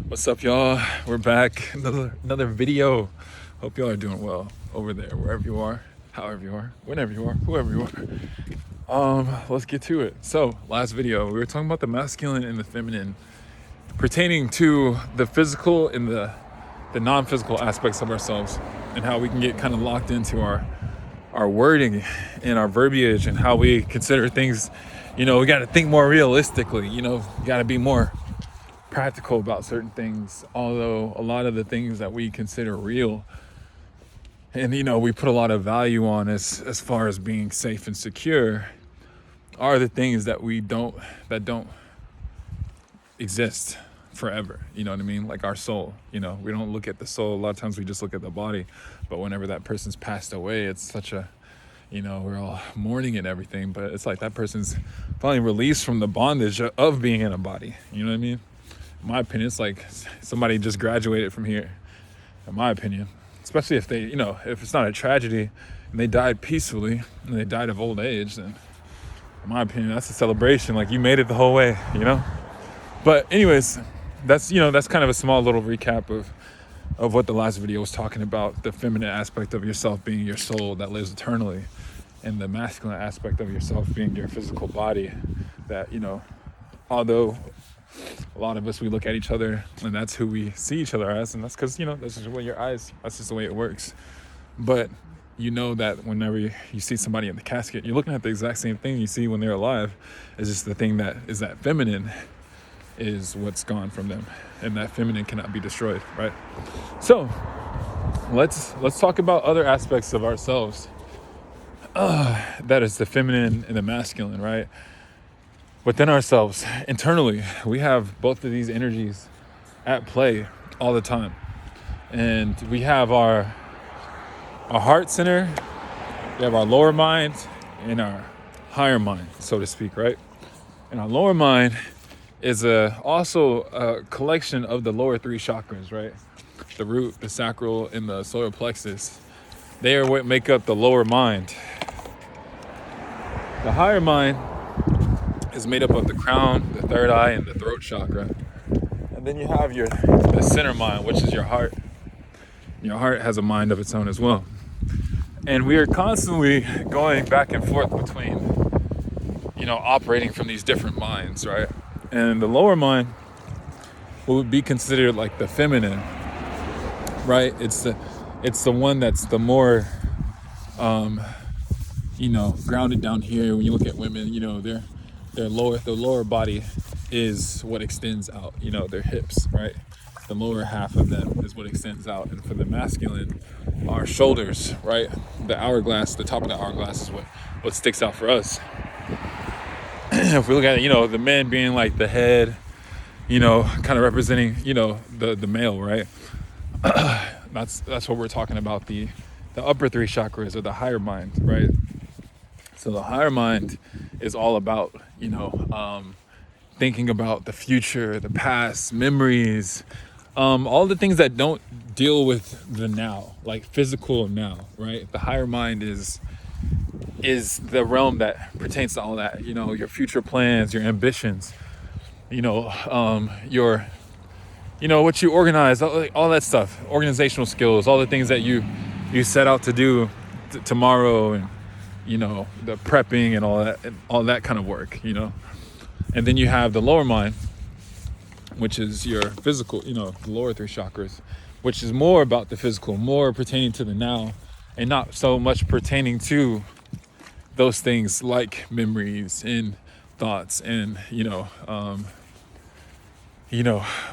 What's up, y'all? We're back. Another video. Hope y'all are doing well over there, wherever you are, however you are, whenever you are, whoever you are. Let's get to it. So, last video, we were talking about the masculine and the feminine pertaining to the physical and the non-physical aspects of ourselves, and how we can get kind of locked into our wording and our verbiage and how we consider things. We got to think more realistically. We got to be more practical about certain things, although a lot of the things that we consider real and we put a lot of value on as far as being safe and secure are the things that don't exist forever. You know what I mean? Like our soul. We don't look at the soul. A lot of times we just look at the body, but whenever that person's passed away, it's such a we're all mourning and everything, but it's like that person's finally released from the bondage of being in a body. You know what I mean? In my opinion, it's like somebody just graduated from here, in my opinion. Especially if they, if it's not a tragedy and they died peacefully and they died of old age, then in my opinion, that's a celebration. Like, you made it the whole way, But anyways, that's kind of a small little recap of what the last video was talking about, the feminine aspect of yourself being your soul that lives eternally, and the masculine aspect of yourself being your physical body that, although a lot of us, we look at each other and that's who we see each other as, and that's because that's just what your eyes, that's just the way it works. But that whenever you see somebody in the casket, you're looking at the exact same thing you see when they're alive. It's just the thing that is that feminine is what's gone from them, and that feminine cannot be destroyed, right? So let's talk about other aspects of ourselves, that is the feminine and the masculine, right? Within ourselves, internally, we have both of these energies at play all the time. And we have our heart center, we have our lower mind, and our higher mind, so to speak, right? And our lower mind is also a collection of the lower three chakras, right? The root, the sacral, and the solar plexus. They are what make up the lower mind. The higher mind is made up of the crown, the third eye, and the throat chakra. And then you have the center mind, which is your heart. Your heart has a mind of its own as well. And we are constantly going back and forth between, operating from these different minds, right? And the lower mind would be considered like the feminine, right? It's the one that's the more, grounded down here. When you look at women, the lower body is what extends out, their hips, right? The lower half of them is what extends out. And for the masculine, our shoulders, right? The hourglass, the top of the hourglass is what sticks out for us. If we look at it, the men being like the head, kind of representing, the male, right? That's what we're talking about, the upper three chakras, or the higher mind, right? So the higher mind is all about, thinking about the future, the past, memories, all the things that don't deal with the now, like physical now, right? The higher mind is the realm that pertains to all that, your future plans, your ambitions, your, what you organize, all that stuff, organizational skills, all the things that you set out to do tomorrow, and the prepping and all that kind of work, And then you have the lower mind, which is your physical, the lower three chakras, which is more about the physical, more pertaining to the now, and not so much pertaining to those things like memories and thoughts and,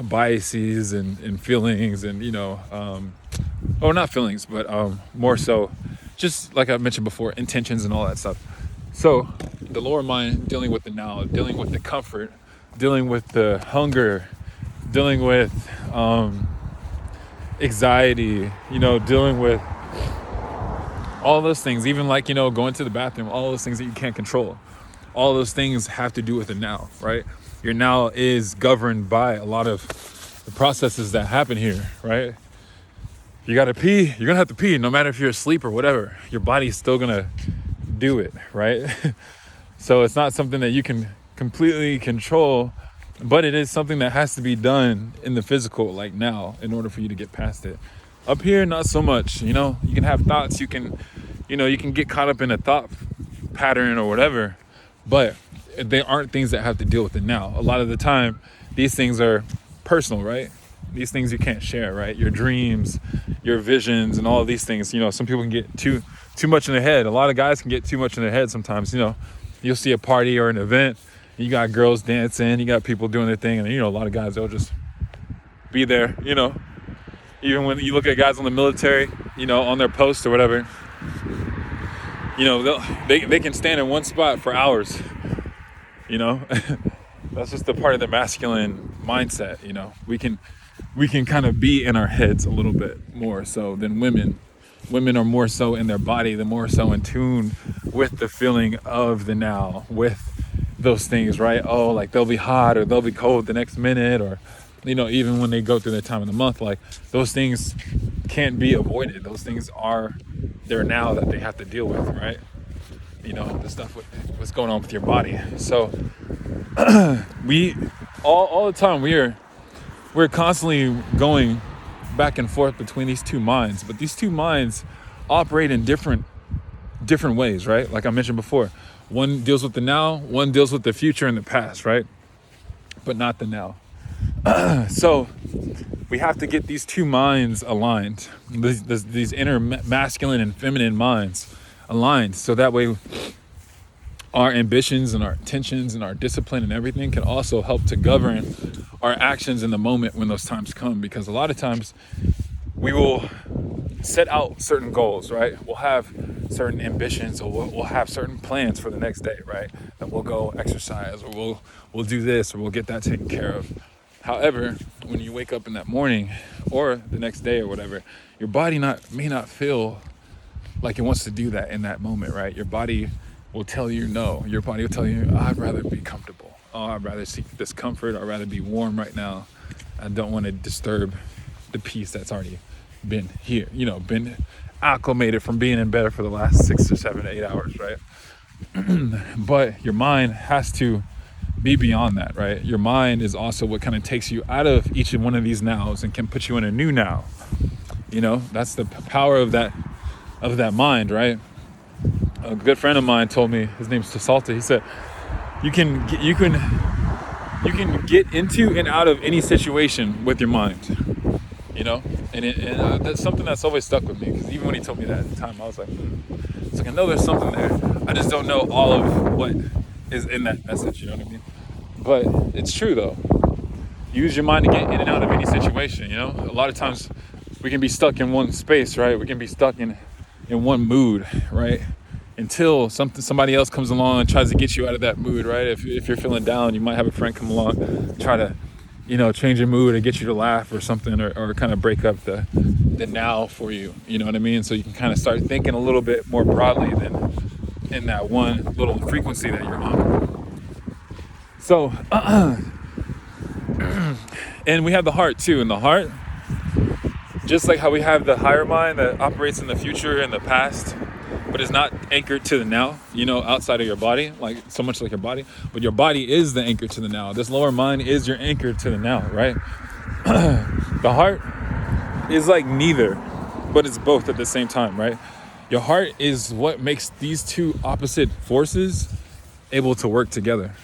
biases and feelings and, not feelings, but more so just like I mentioned before, intentions and all that stuff. So the lower mind dealing with the now, dealing with the comfort, dealing with the hunger, dealing with anxiety, dealing with all those things, even like, going to the bathroom, all those things that you can't control. All those things have to do with the now, right? Your now is governed by a lot of the processes that happen here, right? You gotta pee, you're gonna have to pee, no matter if you're asleep or whatever. Your body's still gonna do it, right? So it's not something that you can completely control But it is something that has to be done in the physical, like now, in order for you to get past it. Up here, not so much. You know, you can have thoughts, you can get caught up in a thought pattern or whatever, but they aren't things that have to deal with it now. A lot of the time, these things are personal, right? These things you can't share, right? Your dreams, your visions, and all of these things. You know, some people can get too much in their head. A lot of guys can get too much in their head sometimes. You know, you'll see a party or an event, you got girls dancing, you got people doing their thing, and you know, a lot of guys, they'll just be there, you know. Even when you look at guys on the military, you know, on their post or whatever, you know, they can stand in one spot for hours, you know. That's just a part of the masculine mindset, you know. We can kind of be in our heads a little bit more so than women. Women are more so in their body, they're more so in tune with the feeling of the now, with those things, right? Oh, like they'll be hot or they'll be cold the next minute, or, you know, even when they go through their time of the month, like those things can't be avoided. Those things are there now that they have to deal with, right? You know, the stuff with what's going on with your body. So we all the time we're constantly going back and forth between these two minds, but these two minds operate in different ways, right? Like I mentioned before, one deals with the now, one deals with the future and the past, right? But not the now. So we have to get these two minds aligned, these inner masculine and feminine minds aligned, so that way our ambitions and our intentions and our discipline and everything can also help to govern our actions in the moment when those times come. Because a lot of times we will set out certain goals, right? We'll have certain ambitions, or we'll have certain plans for the next day, right? That we'll go exercise, or we'll do this, or we'll get that taken care of. However, when you wake up in that morning or the next day or whatever, your body may not feel like it wants to do that in that moment, right? Your body will tell you no. Your body will tell you, I'd rather be comfortable. Oh, I'd rather seek discomfort. I'd rather be warm right now. I don't want to disturb the peace that's already been here, you know, been acclimated from being in bed for the last 6 or 7 to 8 hours, right? But your mind has to be beyond that, right? Your mind is also what kind of takes you out of each one of these nows and can put you in a new now. You know, that's the power of that mind, right? A good friend of mine told me, his name's Tasalta, he said, you can get into and out of any situation with your mind, you know? And that's something that's always stuck with me, because even when he told me that at the time, I was like, it's like, I know there's something there. I just don't know all of what is in that message, you know what I mean? But it's true though. Use your mind to get in and out of any situation, you know? A lot of times we can be stuck in one space, right? We can be stuck in one mood, right? Until somebody else comes along and tries to get you out of that mood, right? If you're feeling down, you might have a friend come along, try to, you know, change your mood or get you to laugh or something, or kind of break up the now for you, you know what I mean? So you can kind of start thinking a little bit more broadly than in that one little frequency that you're on. So, and we have the heart too, and the heart, just like how we have the higher mind that operates in the future and the past, but is not anchored to the now, you know, outside of your body, like so much like your body, but your body is the anchor to the now. This lower mind is your anchor to the now, right? The heart is like neither, but it's both at the same time, right? Your heart is what makes these two opposite forces able to work together.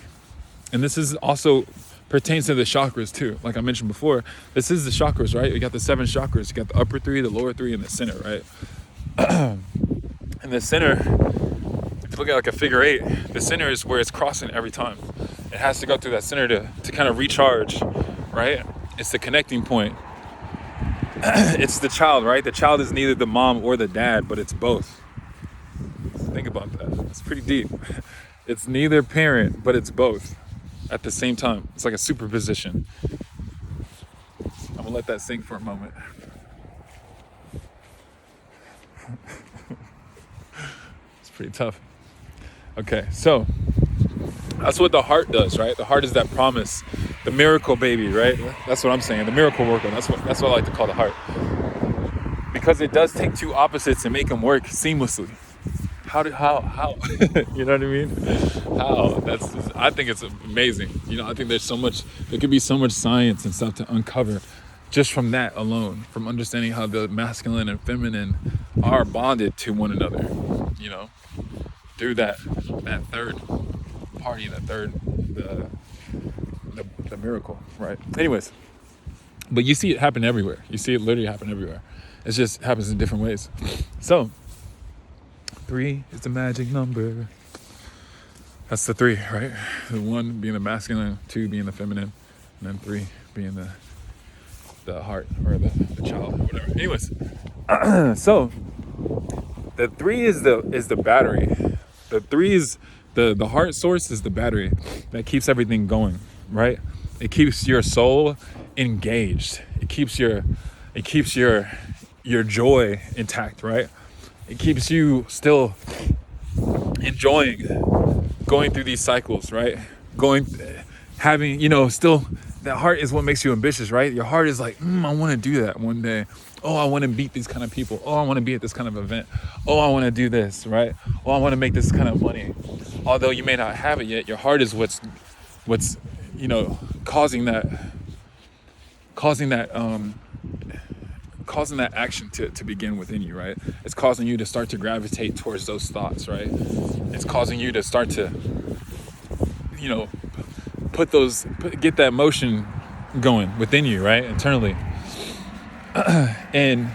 And this is also pertains to the chakras too. Like I mentioned before, this is the chakras, right? You got the 7 chakras. You got the upper 3, the lower 3, and the center, right? And the center, if you look at like a figure 8, the center is where it's crossing every time. It has to go through that center to kind of recharge, right? It's the connecting point. It's the child, right? The child is neither the mom or the dad, but it's both. Think about that. It's pretty deep. It's neither parent, but it's both at the same time. It's like a superposition. I'm gonna let that sink for a moment. It's pretty tough. Okay, so that's what the heart does, right? The heart is that promise, the miracle baby, right? That's what I'm saying, the miracle worker. That's what I like to call the heart, because it does take two opposites and make them work seamlessly. how you know what I mean? How? I think it's amazing. I think there could be so much science and stuff to uncover just from that alone, from understanding how the masculine and feminine are bonded to one another, through that third party, the miracle, right? Anyways, but you see it happen everywhere. You see it literally happen everywhere. It just happens in different ways. So 3 is the magic number. That's the 3, right? The 1 being the masculine, 2 being the feminine, and then 3 being the heart or the child or whatever. Anyways, so the 3 is the battery. The 3 is the heart source is the battery that keeps everything going, right? It keeps your soul engaged. It keeps your joy intact, right? It keeps you still enjoying going through these cycles, right? Still, the heart is what makes you ambitious, right? Your heart is like, I want to do that one day. Oh, I want to beat these kind of people. Oh, I want to be at this kind of event. Oh, I want to do this, right? Oh, I want to make this kind of money. Although you may not have it yet, your heart is what's causing that action to begin within you, right? It's causing you to start to gravitate towards those thoughts, right? It's causing you to start to, get that motion going within you, right? Internally. And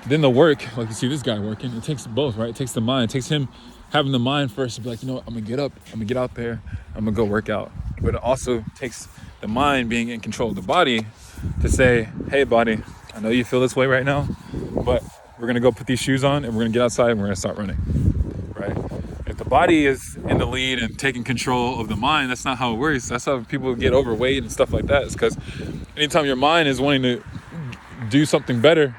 then the work, like you see this guy working, it takes both, right? It takes the mind. It takes him having the mind first to be like, I'm gonna get up, I'm gonna get out there, I'm gonna go work out. But it also takes the mind being in control of the body to say, hey body, I know you feel this way right now, but we're gonna go put these shoes on and we're gonna get outside and we're gonna start running, right? If the body is in the lead and taking control of the mind, that's not how it works. That's how people get overweight and stuff like that. It's because anytime your mind is wanting to do something better,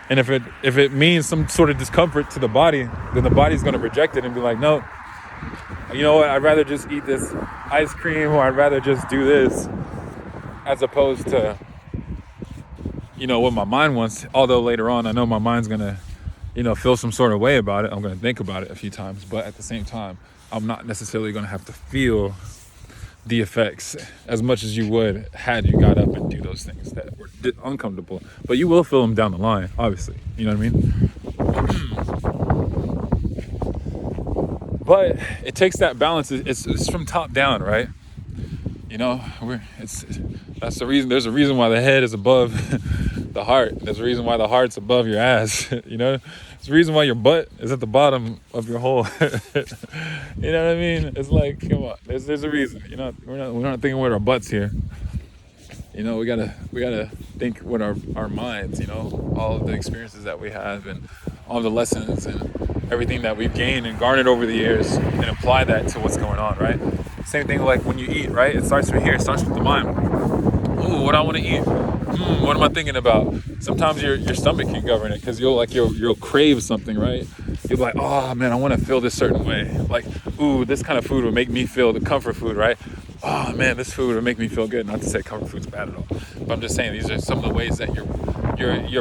and if it means some sort of discomfort to the body, then the body's going to reject it and be like, no, you know what, I'd rather just eat this ice cream, or I'd rather just do this, as opposed to what my mind wants. Although later on I know my mind's going to feel some sort of way about it. I'm going to think about it a few times, but at the same time I'm not necessarily going to have to feel the effects as much as you would had you got up and do those things that were uncomfortable. But you will feel them down the line, obviously. You know what I mean? But it takes that balance. It's from top down, right? That's the reason. There's a reason why the head is above the heart. There's a reason why the heart's above your ass. There's a reason why your butt is at the bottom of your hole. You know what I mean? It's like, come on. There's a reason. We're not thinking with our butts here. We gotta think with our minds. All of the experiences that we have and all the lessons and everything that we've gained and garnered over the years, and apply that to what's going on, right? Same thing like when you eat, right? It starts from here. It starts with the mind. Ooh, what I want to eat. What am I thinking about? Sometimes your stomach can govern it, because you'll crave something, right? You'll be like, oh man, I want to feel this certain way. Like, ooh, this kind of food would make me feel, the comfort food, right? Oh man, this food would make me feel good. Not to say comfort food's bad at all, but I'm just saying these are some of the ways that your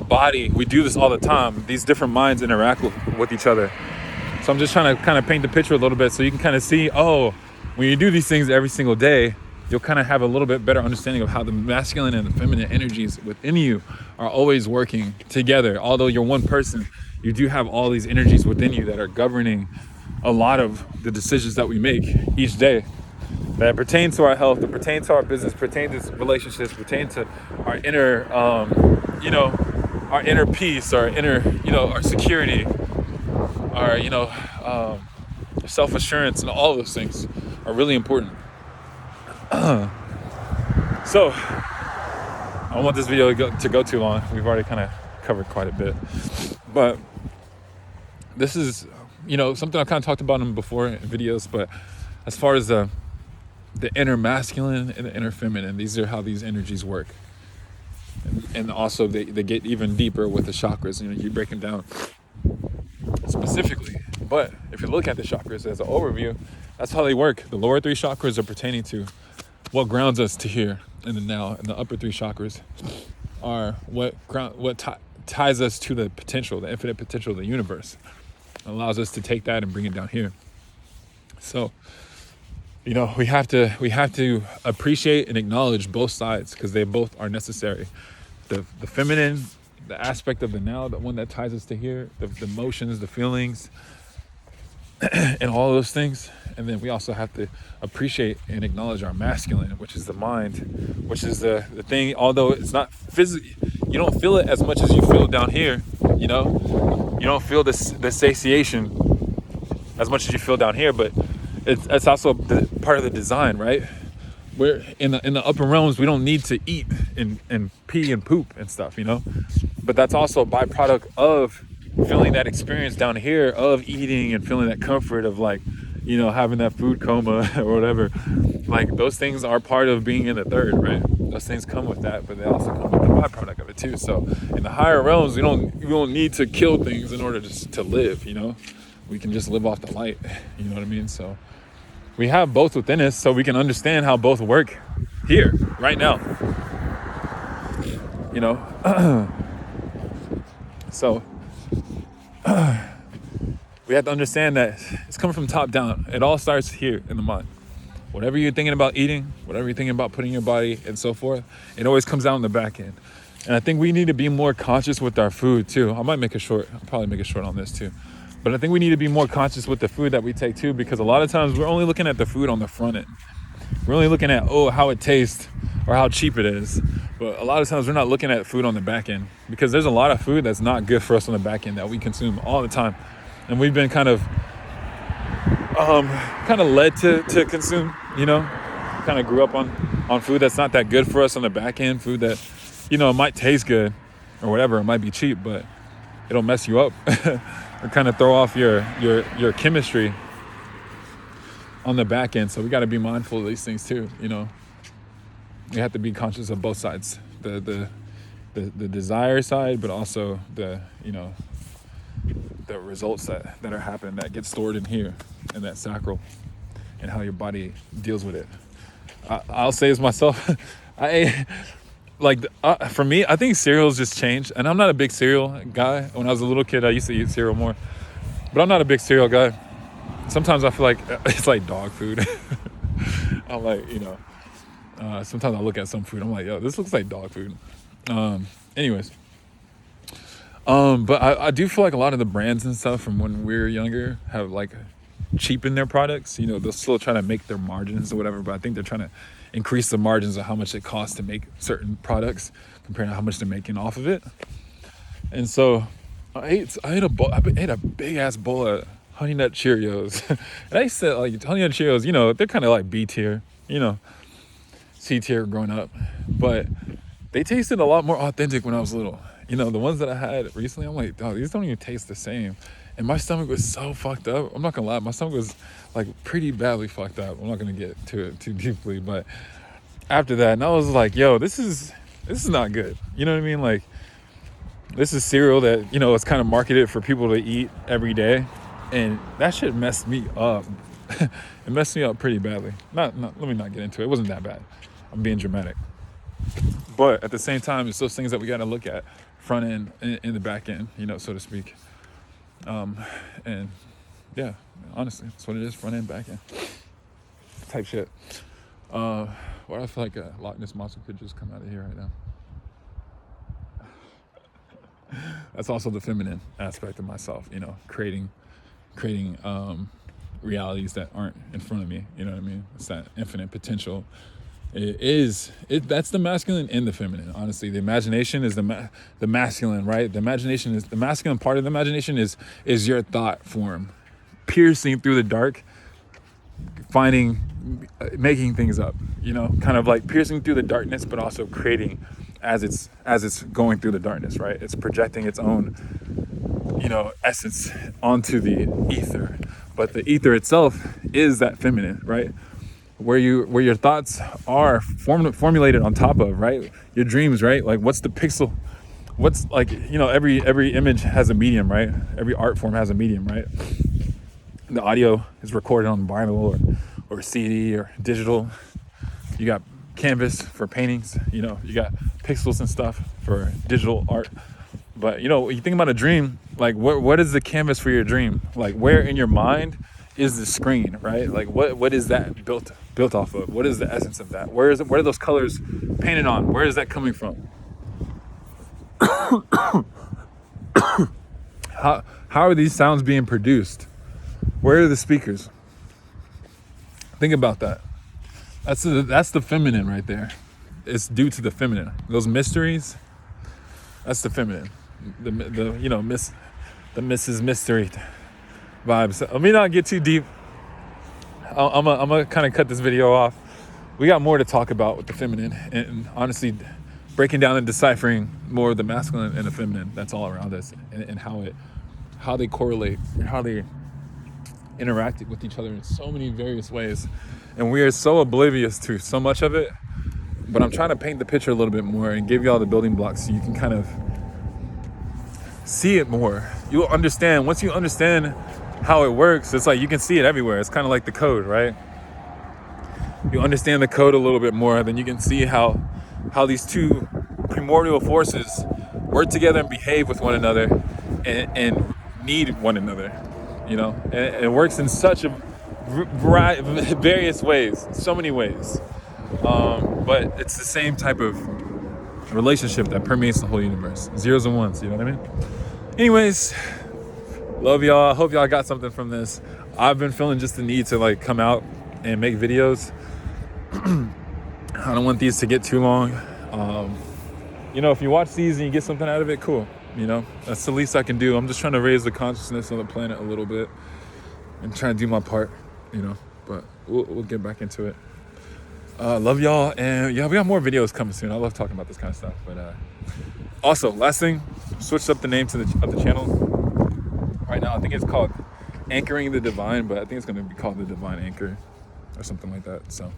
body, we do this all the time. These different minds interact with each other. So I'm just trying to kind of paint the picture a little bit so you can kind of see, when you do these things every single day, you'll kind of have a little bit better understanding of how the masculine and the feminine energies within you are always working together. Although you're one person, you do have all these energies within you that are governing a lot of the decisions that we make each day, that pertain to our health, that pertain to our business, pertain to relationships, pertain to our inner, our inner peace, our inner, our security, our, self-assurance, and all of those things are really important. So I don't want this video to go too long. We've already kind of covered quite a bit, but this is something I've kind of talked about in before in videos. But as far as the inner masculine and the inner feminine, these are how these energies work, and also they get even deeper with the chakras. You break them down specifically, but if you look at the chakras as an overview, that's how they work. The lower 3 chakras are pertaining to what grounds us to here in the now, and the upper 3 chakras are what ties us to the potential, the infinite potential of the universe. It allows us to take that and bring it down here. So, you know, we have to appreciate and acknowledge both sides, because they both are necessary. The feminine, the aspect of the now, the one that ties us to here, the emotions, the feelings, and all those things. And then we also have to appreciate and acknowledge our masculine, which is the mind, which is the thing, although it's not physical, you don't feel it as much as you feel down here, you know? You don't feel the satiation as much as you feel down here, but it's also part of the design, right? We're in the upper realms, we don't need to eat and pee and poop and stuff, you know? But that's also a byproduct of feeling that experience down here of eating and feeling that comfort of, like, you know, having that food coma or whatever. Like, those things are part of being in the third, right? Those things come with that, but they also come with the byproduct of it too. So in the higher realms, we don't need to kill things in order to live, you know? We can just live off the light, you know what I mean? So we have both within us, so we can understand how both work here, right now, you know? So we have to understand that it's coming from top down. It all starts here in the mind. Whatever you're thinking about eating, whatever you're thinking about putting in your body and so forth, it always comes out in the back end. And I think we need to be more conscious with our food too. I'll probably make a short on this too. But I think we need to be more conscious with the food that we take too, because a lot of times we're only looking at the food on the front end. We're only looking at, how it tastes or how cheap it is. But a lot of times we're not looking at food on the back end, because there's a lot of food that's not good for us on the back end that we consume all the time. And we've been kind of led to consume, you know, kind of grew up on food that's not that good for us on the back end, food that, you know, might taste good or whatever, it might be cheap, but it'll mess you up or kind of throw off your chemistry on the back end. So we got to be mindful of these things too, you know. We have to be conscious of both sides, the desire side, but also the, you know, the results that are happening that get stored in here in that sacral, and how your body deals with it. I'll say as myself, for me, I think cereal's just changed, and I'm not a big cereal guy. When I was a little kid, I used to eat cereal more, but I'm not a big cereal guy. Sometimes I feel like it's like dog food. I'm like, you know, sometimes I look at some food, I'm like, yo, this looks like dog food. Anyways. But I do feel like a lot of the brands and stuff from when we were younger have like cheapened their products. You know, they'll still try to make their margins or whatever, but I think they're trying to increase the margins of how much it costs to make certain products compared to how much they're making off of it. And so I ate a big ass bowl of Honey Nut Cheerios. And I said, like, Honey Nut Cheerios, you know, they're kind of like B tier, you know, C tier growing up, but they tasted a lot more authentic when I was little. You know, the ones that I had recently, I'm like, oh, these don't even taste the same. And my stomach was so fucked up. I'm not gonna lie, my stomach was like pretty badly fucked up. I'm not gonna get to it too deeply, but after that, and I was like, yo, this is not good. You know what I mean? Like, this is cereal that, you know, it's kind of marketed for people to eat every day. And that shit messed me up. It messed me up pretty badly. Let me not get into it. It wasn't that bad. I'm being dramatic. But at the same time, it's those things that we got to look at, front end and in the back end, you know, so to speak. And yeah, honestly, that's what it is, front end, back end type shit. Why do I feel like a Loch Ness monster could just come out of here right now? That's also the feminine aspect of myself, you know, creating realities that aren't in front of me, you know what I mean? It's that infinite potential. That's the masculine and the feminine. Honestly, the imagination is the masculine, right? The imagination is the masculine part of the imagination is your thought form, piercing through the dark, making things up, you know, kind of like piercing through the darkness, but also creating as it's going through the darkness, right? It's projecting its own, you know, essence onto the ether, but the ether itself is that feminine, right? Where your thoughts are formulated on top of, right? Your dreams, right? Like, what's the pixel? What's, like, you know, every image has a medium, right? Every art form has a medium, right? The audio is recorded on vinyl or CD or digital. You got canvas for paintings, you know, you got pixels and stuff for digital art. But you know, when you think about a dream, like what is the canvas for your dream? Like where in your mind is the screen, right? Like what is that built off of? What is the essence of that? Where are those colors painted on? Where is that coming from? How are these sounds being produced? Where are the speakers? Think about that. That's the feminine right there. It's due to the feminine. Those mysteries, that's the feminine. The you know, the Mrs. Mystery vibes. Let me not get too deep. I'm gonna kind of cut this video off. We got more to talk about with the feminine, and honestly, breaking down and deciphering more of the masculine and the feminine that's all around us, and how they correlate, and how they interact with each other in so many various ways. And we are so oblivious to so much of it, but I'm trying to paint the picture a little bit more and give you all the building blocks so you can kind of see it more. You'll understand. Once you understand how it works, it's like you can see it everywhere. It's kind of like the code, right? You understand the code a little bit more, then you can see how these two primordial forces work together and behave with one another and need one another, you know? And it works in such a various ways, so many ways. But it's the same type of relationship that permeates the whole universe. Zeros and ones, you know what I mean? Anyways, love y'all. Hope y'all got something from this. I've been feeling just the need to like come out and make videos. I don't want these to get too long. You know, if you watch these and you get something out of it, cool. You know, that's the least I can do. I'm just trying to raise the consciousness on the planet a little bit and trying to do my part, you know, but we'll get back into it. Love y'all, and yeah, we got more videos coming soon. I love talking about this kind of stuff. But also, last thing, switched up the name of the channel. Right now, I think it's called Anchoring the Divine, but I think it's going to be called The Divine Anchor or something like that. So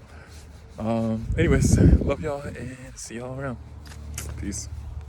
anyways, love y'all and see y'all around. Peace.